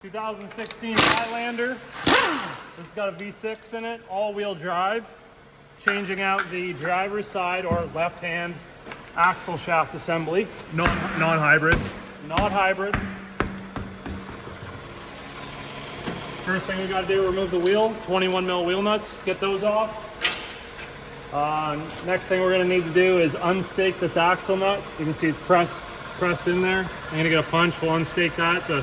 2016 Highlander. This has got a V6 in it, all-wheel drive. Changing out the driver's side or left-hand axle shaft assembly. Non-hybrid. Not hybrid. First thing we got to do, remove the wheel. 21 mil wheel nuts. Get those off. Next thing we're going to need to do is unstake this axle nut. You can see it's pressed in there. I'm going to get a punch. We'll unstake that. It's a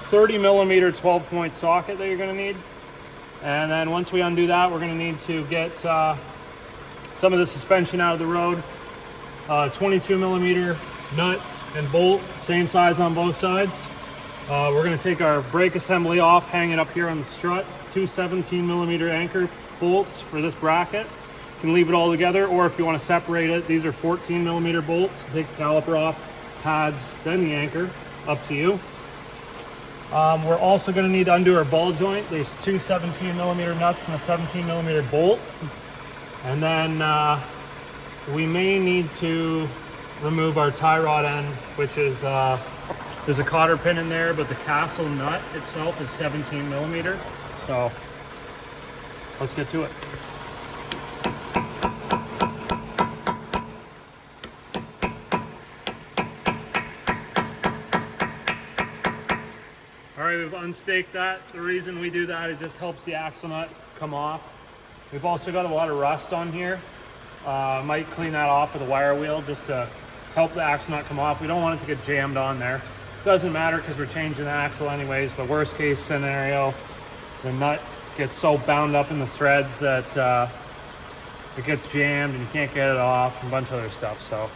30 millimeter 12-point socket that you're going to need. And then once we undo that, we're going to need to get some of the suspension out of the road. 22 millimeter nut and bolt, same size on both sides. We're going to take our brake assembly off, hang it up here on the strut. Two 17 millimeter anchor bolts for this bracket. You can leave it all together, or if you want to separate it, these are 14 millimeter bolts. Take the caliper off, pads, then the anchor, up to you. We're also going to need to undo our ball joint. There's two 17 millimeter nuts and a 17 millimeter bolt. And then we may need to remove our tie rod end, which is, there's a cotter pin in there, but the castle nut itself is 17 millimeter. So let's get to it. All right, we've unstaked that. The reason we do that, it just helps the axle nut come off. We've also got a lot of rust on here. Might clean that off with a wire wheel just to help the axle nut come off. We don't want it to get jammed on there. Doesn't matter because we're changing the axle anyways, but worst case scenario, the nut gets so bound up in the threads that it gets jammed and you can't get it off, and a bunch of other stuff. So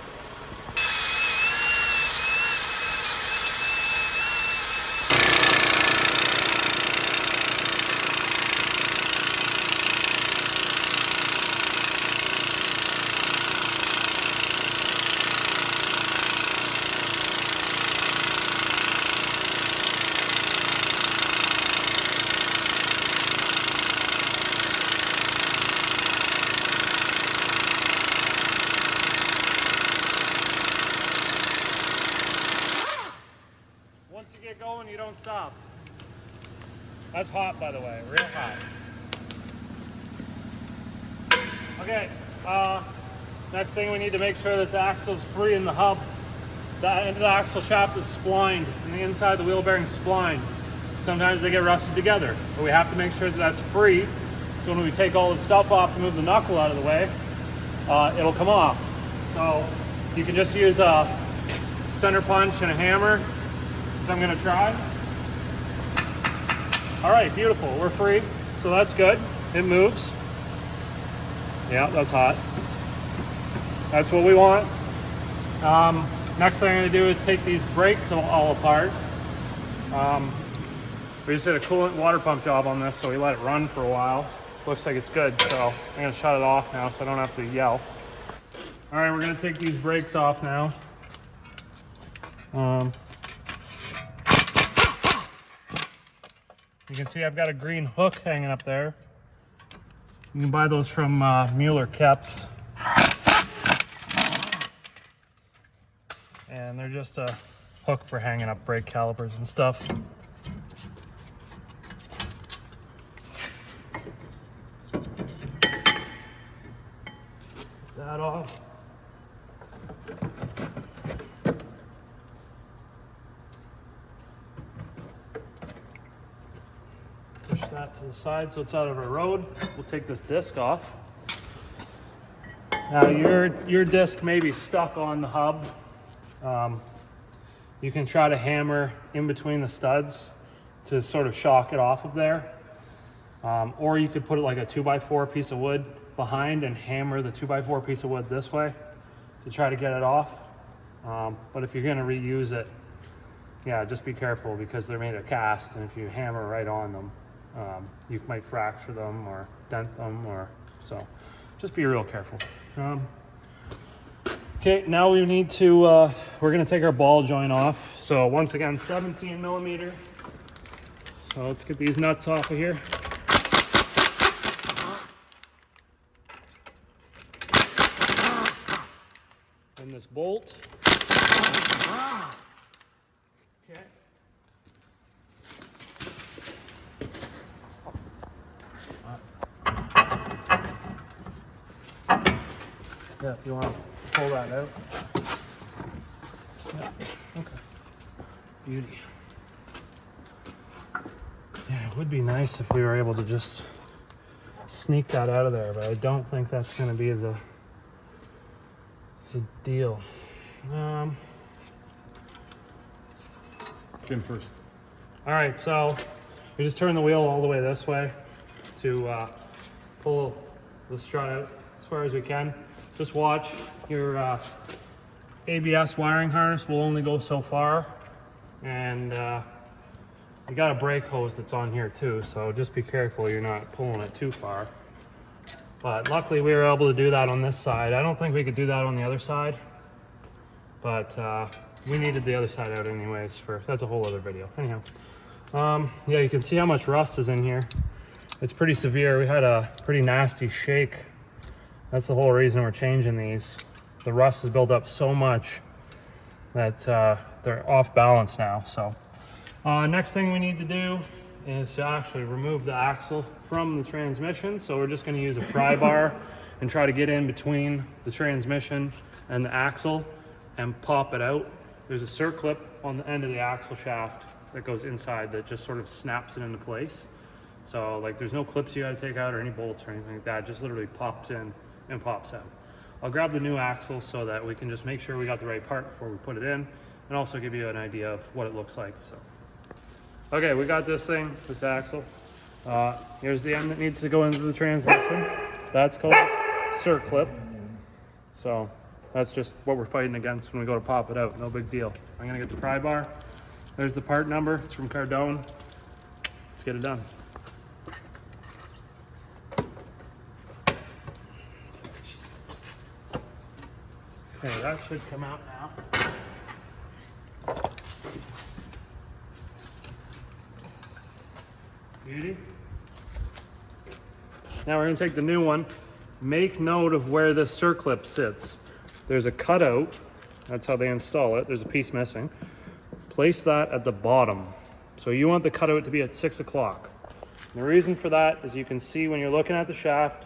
once you get going, you don't stop. That's hot, by the way, real hot. Okay, next thing we need to make sure this axle is free in the hub. The end of the axle shaft is splined, and the inside of the wheel bearing is splined. Sometimes they get rusted together, but we have to make sure that that's free, so when we take all the stuff off to move the knuckle out of the way, it'll come off. So you can just use a center punch and a hammer. I'm going to try. All right, beautiful. We're free, so that's good. It moves. Yeah, that's hot. That's what we want. Next thing I'm going to do is take these brakes all apart. We just did a coolant water pump job on this, so we let it run for a while. Looks like it's good, so I'm going to shut it off now so I don't have to yell. All right, we're going to take these brakes off now. You can see I've got a green hook hanging up there. You can buy those from Mueller Keps. And they're just a hook for hanging up brake calipers and stuff. Get that off. Push that to the side so it's out of our road. We'll take this disc off. Now your disc may be stuck on the hub. You can try to hammer in between the studs to sort of shock it off of there. Or you could put it like a 2x4 piece of wood behind and hammer the 2x4 piece of wood this way to try to get it off. But if you're going to reuse it, yeah, just be careful because they're made of cast, and if you hammer right on them, you might fracture them or dent them, or so just be real careful. Okay, now we need to we're going to take our ball joint off. So once again, 17 millimeter. So let's get these nuts off of here. And this bolt. Okay. Yeah, if you want to pull that out. Yeah, okay. Beauty. Yeah, it would be nice if we were able to just sneak that out of there, but I don't think that's going to be the deal. Get in first. All right, so we just turn the wheel all the way this way to pull the strut out as far as we can. Just watch your ABS wiring harness will only go so far, and you got a brake hose that's on here too, so just be careful you're not pulling it too far. But luckily we were able to do that on this side. I don't think we could do that on the other side, but we needed the other side out anyways. That's a whole other video. Anyhow, yeah, you can see how much rust is in here. It's pretty severe. We had a pretty nasty shake. That's the whole reason we're changing these. The rust has built up so much that they're off balance now. So next thing we need to do is to actually remove the axle from the transmission. So we're just going to use a pry bar and try to get in between the transmission and the axle and pop it out. There's a circlip on the end of the axle shaft that goes inside that just sort of snaps it into place. So like there's no clips you got to take out or any bolts or anything like that. It just literally pops in and pops out. I'll grab the new axle so that we can just make sure we got the right part before we put it in, and also give you an idea of what it looks like. So, okay, we got this thing, this axle. Here's the end that needs to go into the transmission. That's called a circlip. So that's just what we're fighting against when we go to pop it out. No big deal. I'm gonna get the pry bar. There's the part number. It's from Cardone. Let's get it done. Okay, that should come out now. Beauty. Now we're going to take the new one. Make note of where this circlip sits. There's a cutout. That's how they install it. There's a piece missing. Place that at the bottom. So you want the cutout to be at 6 o'clock. The reason for that is you can see when you're looking at the shaft,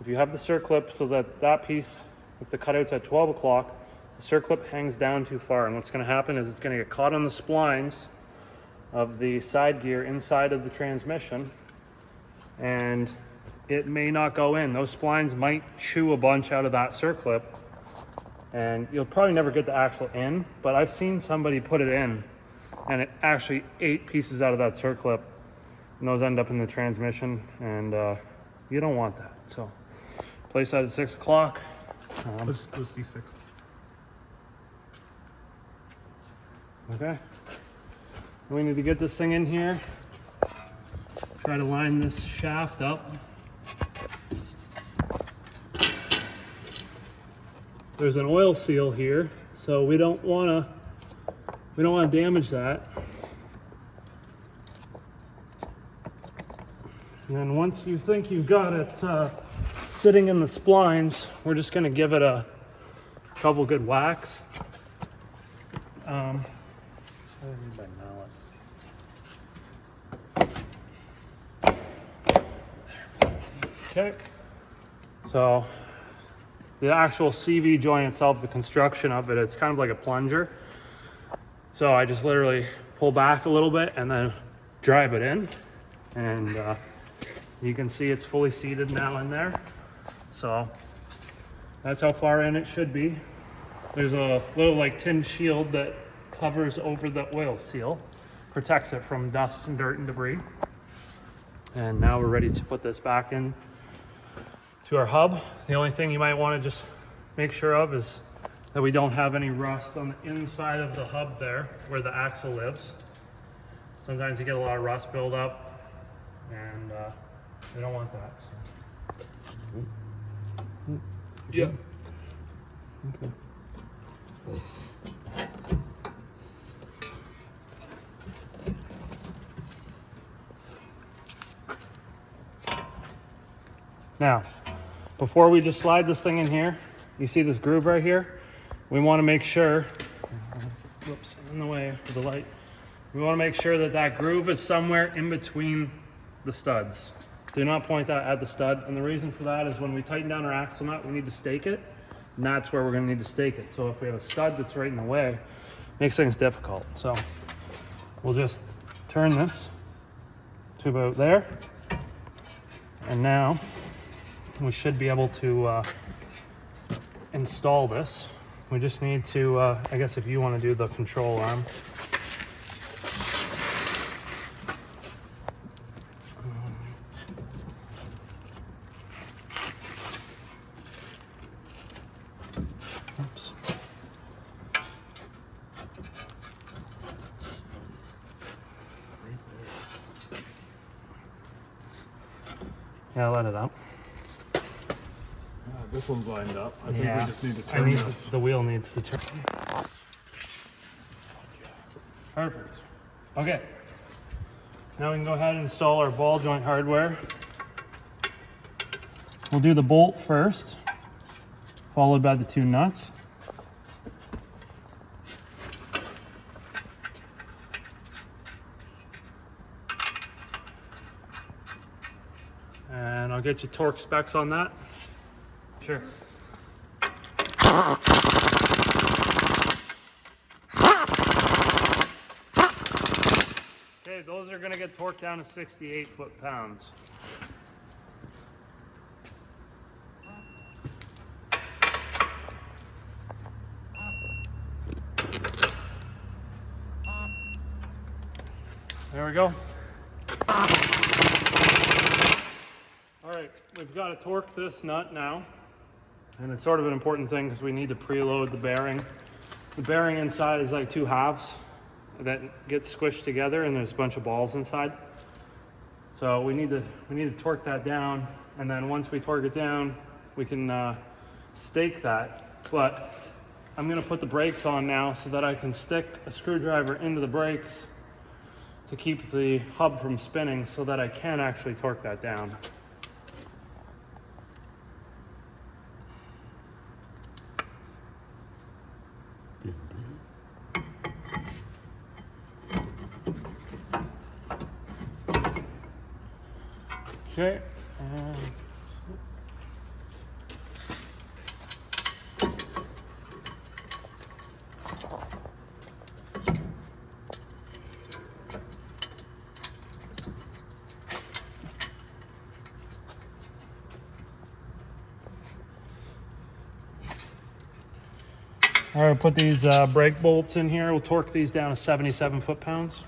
if you have the circlip so that that piece, if the cutout's at 12 o'clock, the circlip hangs down too far. And what's going to happen is it's going to get caught on the splines of the side gear inside of the transmission, and it may not go in. Those splines might chew a bunch out of that circlip, and you'll probably never get the axle in, but I've seen somebody put it in, and it actually ate pieces out of that circlip, and those end up in the transmission, and you don't want that. So place that at 6 o'clock. Let's see 6. Okay. We need to get this thing in here. Try to line this shaft up. There's an oil seal here, so we don't want to damage that. And then once you think you've got it sitting in the splines, we're just going to give it a couple good whacks. Okay, so the actual CV joint itself, the construction of it, it's kind of like a plunger. So I just literally pull back a little bit and then drive it in, and you can see it's fully seated now in there. So that's how far in it should be. There's a little like tin shield that covers over the oil seal, protects it from dust and dirt and debris. And now we're ready to put this back in to our hub. The only thing you might want to just make sure of is that we don't have any rust on the inside of the hub there where the axle lives. Sometimes you get a lot of rust buildup, and we don't want that. So. Yeah. Okay. Now, before we just slide this thing in here, you see this groove right here? We want to make sure, whoops, in the way of the light. We want to make sure that that groove is somewhere in between the studs. Do not point that at the stud. And the reason for that is when we tighten down our axle nut, we need to stake it. And that's where we're gonna need to stake it. So if we have a stud that's right in the way, it makes things difficult. So we'll just turn this to about there. And now we should be able to install this. We just need to, I guess if you want to do the control arm. Oops. Yeah, let it up. This one's lined up. I think Yeah. we just need to turn this. The wheel needs to turn. Perfect. Okay. Now we can go ahead and install our ball joint hardware. We'll do the bolt first, followed by the 2 nuts. And I'll get you torque specs on that. Sure. Okay, those are gonna get torqued down to 68 foot-pounds. There we go. All right, we've got to torque this nut now. And it's sort of an important thing because we need to preload the bearing. The bearing inside is like 2 halves that get squished together, and there's a bunch of balls inside. So we need to torque that down, and then once we torque it down, we can stake that. But I'm going to put the brakes on now so that I can stick a screwdriver into the brakes to keep the hub from spinning so that I can actually torque that down. Okay, and all right, put these brake bolts in here. We'll torque these down to 77 foot-pounds.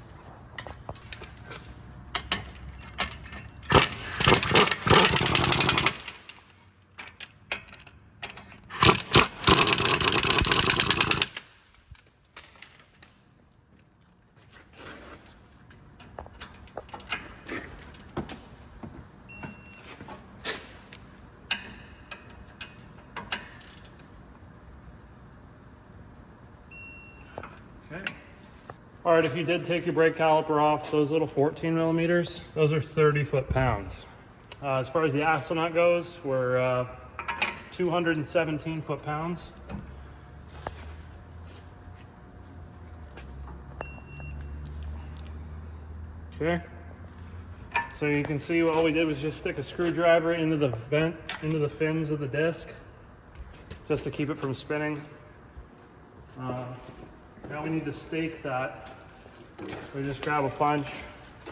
Okay. All right, if you did take your brake caliper off, those little 14 millimeters, those are 30 foot-pounds. As far as the axle nut goes, we're 217 foot-pounds. Okay. So you can see all we did was just stick a screwdriver into the vent, into the fins of the disc, just to keep it from spinning. Now we need to stake that. So we just grab a punch.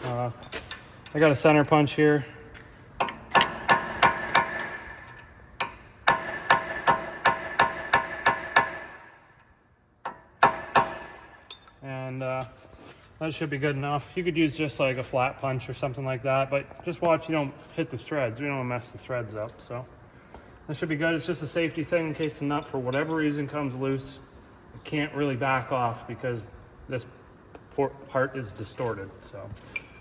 I got a center punch here. And that should be good enough. You could use just like a flat punch or something like that, but just watch you don't hit the threads. We don't want to mess the threads up. So that should be good. It's just a safety thing in case the nut for whatever reason comes loose. It can't really back off because this part is distorted. So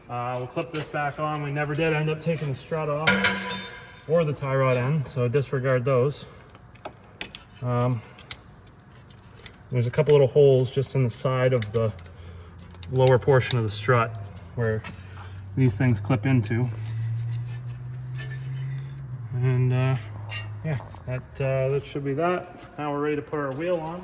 we'll clip this back on. We never did end up taking the strut off or the tie rod end, so disregard those. There's a couple little holes just in the side of the lower portion of the strut where these things clip into. And yeah, that should be that. Now we're ready to put our wheel on.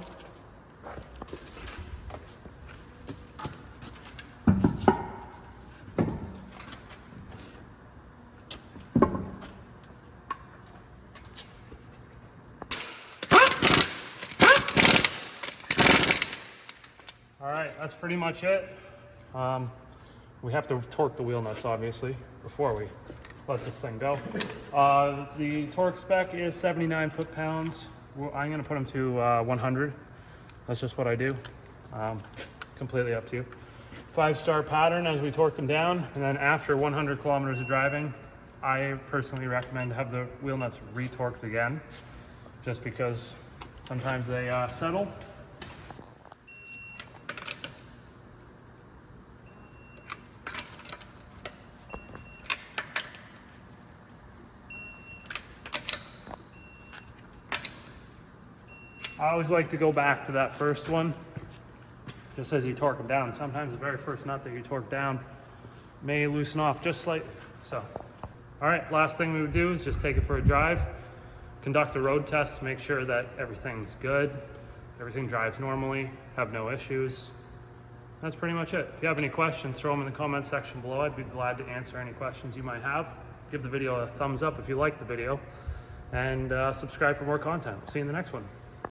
right, that's pretty much it. We have to torque the wheel nuts, obviously, before we let this thing go. The torque spec is 79 foot-pounds. I'm gonna put them to 100. That's just what I do. Completely up to you. 5-star pattern as we torque them down, and then after 100 kilometers of driving, I personally recommend to have the wheel nuts re-torqued again, just because sometimes they settle. I always like to go back to that first one, just as you torque them down. Sometimes the very first nut that you torque down may loosen off just slightly. So, all right, last thing we would do is just take it for a drive, conduct a road test to make sure that everything's good, everything drives normally, have no issues. That's pretty much it. If you have any questions, throw them in the comment section below. I'd be glad to answer any questions you might have. Give the video a thumbs up if you like the video, and subscribe for more content. See you in the next one.